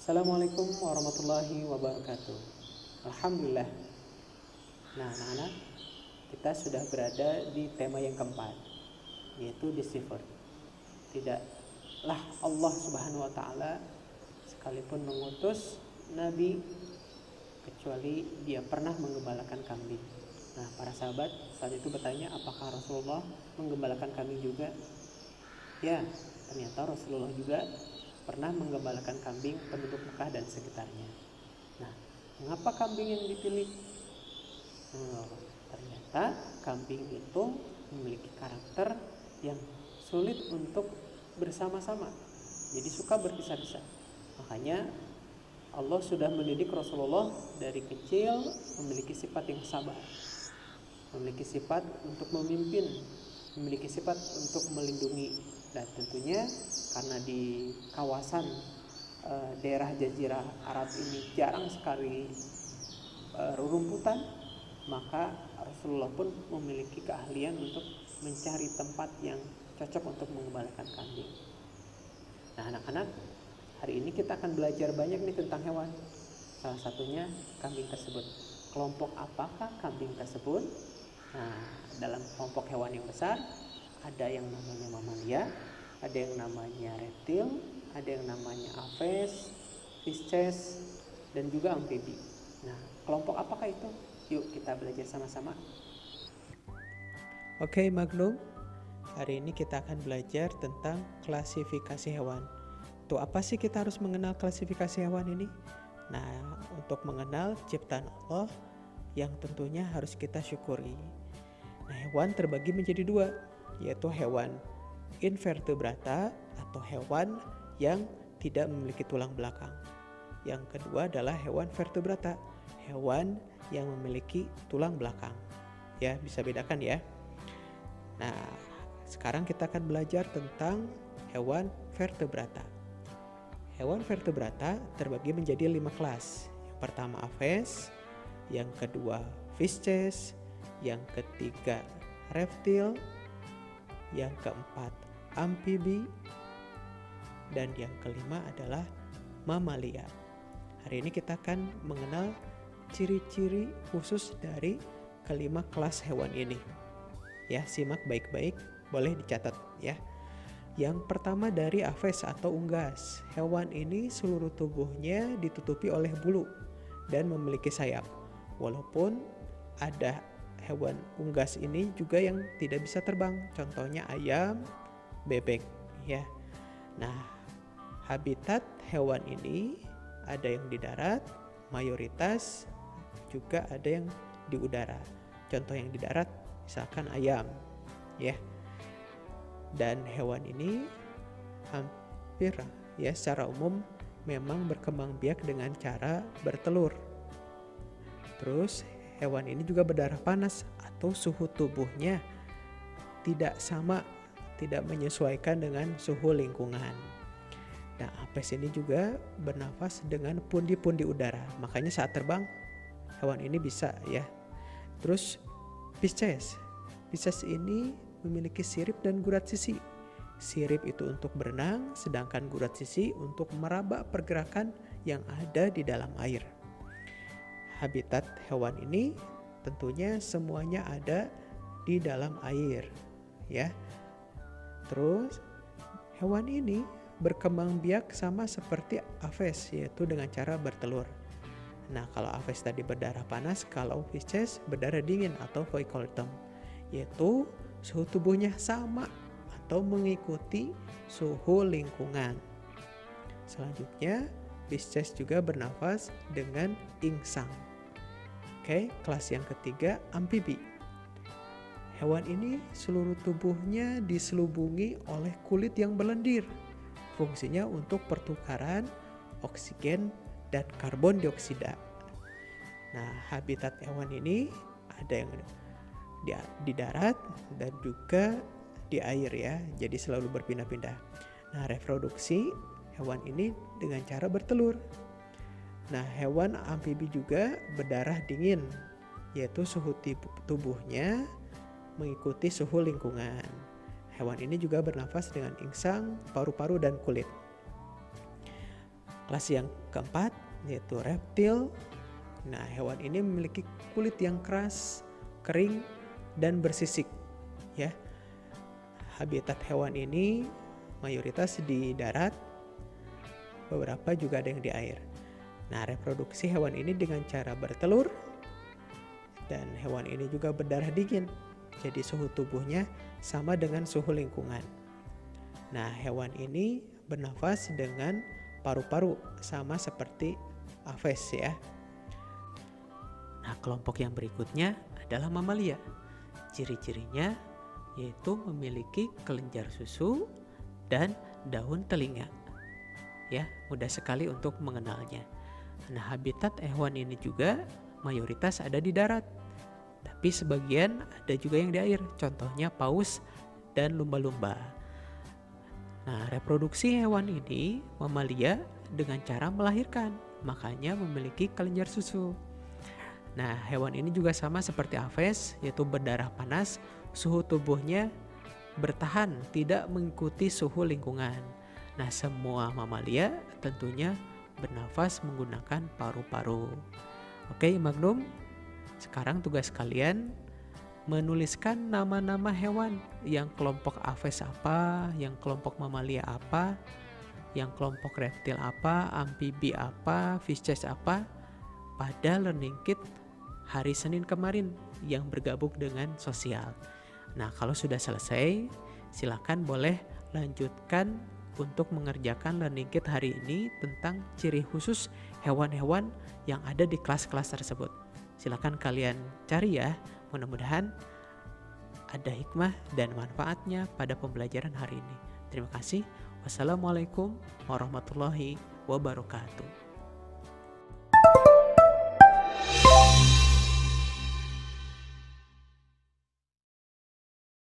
Assalamualaikum warahmatullahi wabarakatuh. Alhamdulillah. Nah, anak-anak, kita sudah berada di tema yang keempat, yaitu di sifat. Tidaklah Allah Subhanahu wa taala sekalipun mengutus nabi kecuali dia pernah menggembalakan kambing. Nah, para sahabat saat itu bertanya, apakah Rasulullah menggembalakan kambing juga? Ya, ternyata Rasulullah juga pernah menggembalakan kambing penduduk Mekah dan sekitarnya. Nah, mengapa kambing yang dipilih? Ternyata kambing itu memiliki karakter yang sulit untuk bersama-sama. Jadi suka berpisah-pisah. Makanya Allah sudah mendidik Rasulullah dari kecil memiliki sifat yang sabar, memiliki sifat untuk memimpin, memiliki sifat untuk melindungi. Dan tentunya karena di kawasan daerah Jazirah Arab ini jarang sekali rerumputan, maka Rasulullah pun memiliki keahlian untuk mencari tempat yang cocok untuk mengembalakan kambing. Nah, anak-anak, hari ini kita akan belajar banyak nih tentang hewan. Salah satunya kambing tersebut. Kelompok apakah kambing tersebut? Nah, dalam kelompok hewan yang besar ada yang namanya mamalia, ada yang namanya reptil, ada yang namanya aves, fishes, dan juga amfibi. Nah, kelompok apakah itu? Yuk kita belajar sama-sama. Oke, Magnum. Hari ini kita akan belajar tentang klasifikasi hewan. Tuh, apa sih kita harus mengenal klasifikasi hewan ini? Nah, untuk mengenal ciptaan Allah yang tentunya harus kita syukuri. Nah, hewan terbagi menjadi dua, yaitu hewan invertebrata atau hewan yang tidak memiliki tulang belakang. Yang kedua adalah hewan vertebrata, hewan yang memiliki tulang belakang. Ya, bisa bedakan ya. Nah, sekarang kita akan belajar tentang hewan vertebrata. Hewan vertebrata terbagi menjadi 5 kelas. Yang pertama aves, yang kedua fishes, yang ketiga reptil, yang keempat amfibi, dan yang kelima adalah mamalia. Hari ini kita akan mengenal ciri-ciri khusus dari kelima kelas hewan ini. Ya, simak baik-baik, boleh dicatat ya. Yang pertama dari aves atau unggas. Hewan ini seluruh tubuhnya ditutupi oleh bulu dan memiliki sayap. Walaupun ada hewan unggas ini juga yang tidak bisa terbang, contohnya ayam, bebek ya. Nah, habitat hewan ini ada yang di darat, mayoritas juga ada yang di udara. Contoh yang di darat misalkan ayam ya. Dan hewan ini hampir ya secara umum memang berkembang biak dengan cara bertelur. Terus hewan ini juga berdarah panas atau suhu tubuhnya tidak sama, tidak menyesuaikan dengan suhu lingkungan. Nah, apes ini juga bernafas dengan pundi-pundi udara. Makanya saat terbang hewan ini bisa ya. Terus Pisces ini memiliki sirip dan gurat sisi. Sirip itu untuk berenang, sedangkan gurat sisi untuk meraba pergerakan yang ada di dalam air. Habitat hewan ini tentunya semuanya ada di dalam air ya. Terus hewan ini berkembang biak sama seperti aves, yaitu dengan cara bertelur. Nah, kalau aves tadi berdarah panas, kalau fishes berdarah dingin atau voicoltum, yaitu suhu tubuhnya sama atau mengikuti suhu lingkungan. Selanjutnya fishes juga bernafas dengan insang. Oke, kelas yang ketiga amfibi. Hewan ini seluruh tubuhnya diselubungi oleh kulit yang berlendir. Fungsinya untuk pertukaran oksigen dan karbon dioksida. Nah, habitat hewan ini ada yang di darat dan juga di air ya. Jadi selalu berpindah-pindah. Nah, reproduksi hewan ini dengan cara bertelur. Nah, hewan amfibi juga berdarah dingin, yaitu suhu tubuhnya mengikuti suhu lingkungan. Hewan ini juga bernafas dengan insang, paru-paru, dan kulit. Kelas yang keempat yaitu reptil. Nah, hewan ini memiliki kulit yang keras, kering, dan bersisik. Ya, habitat hewan ini mayoritas di darat, beberapa juga ada yang di air. Nah, reproduksi hewan ini dengan cara bertelur, dan hewan ini juga berdarah dingin. Jadi suhu tubuhnya sama dengan suhu lingkungan. Nah, hewan ini bernafas dengan paru-paru sama seperti aves ya. Nah, kelompok yang berikutnya adalah mamalia. Ciri-cirinya yaitu memiliki kelenjar susu dan daun telinga. Ya, mudah sekali untuk mengenalnya. Nah, habitat hewan ini juga mayoritas ada di darat. Tapi sebagian ada juga yang di air, contohnya paus dan lumba-lumba. Nah, reproduksi hewan ini mamalia dengan cara melahirkan, makanya memiliki kelenjar susu. Nah, hewan ini juga sama seperti aves, yaitu berdarah panas, suhu tubuhnya bertahan, tidak mengikuti suhu lingkungan. Nah, semua mamalia tentunya bernafas menggunakan paru-paru. Oke, Magnum. Sekarang tugas kalian menuliskan nama-nama hewan, yang kelompok aves apa, yang kelompok mamalia apa, yang kelompok reptil apa, amfibi apa, fishes apa pada learning kit hari Senin kemarin yang bergabung dengan sosial. Nah, kalau sudah selesai, silakan boleh lanjutkan untuk mengerjakan learning kit hari ini tentang ciri khusus hewan-hewan yang ada di kelas-kelas tersebut. Silakan kalian cari ya, mudah-mudahan ada hikmah dan manfaatnya pada pembelajaran hari ini. Terima kasih. Wassalamualaikum warahmatullahi wabarakatuh.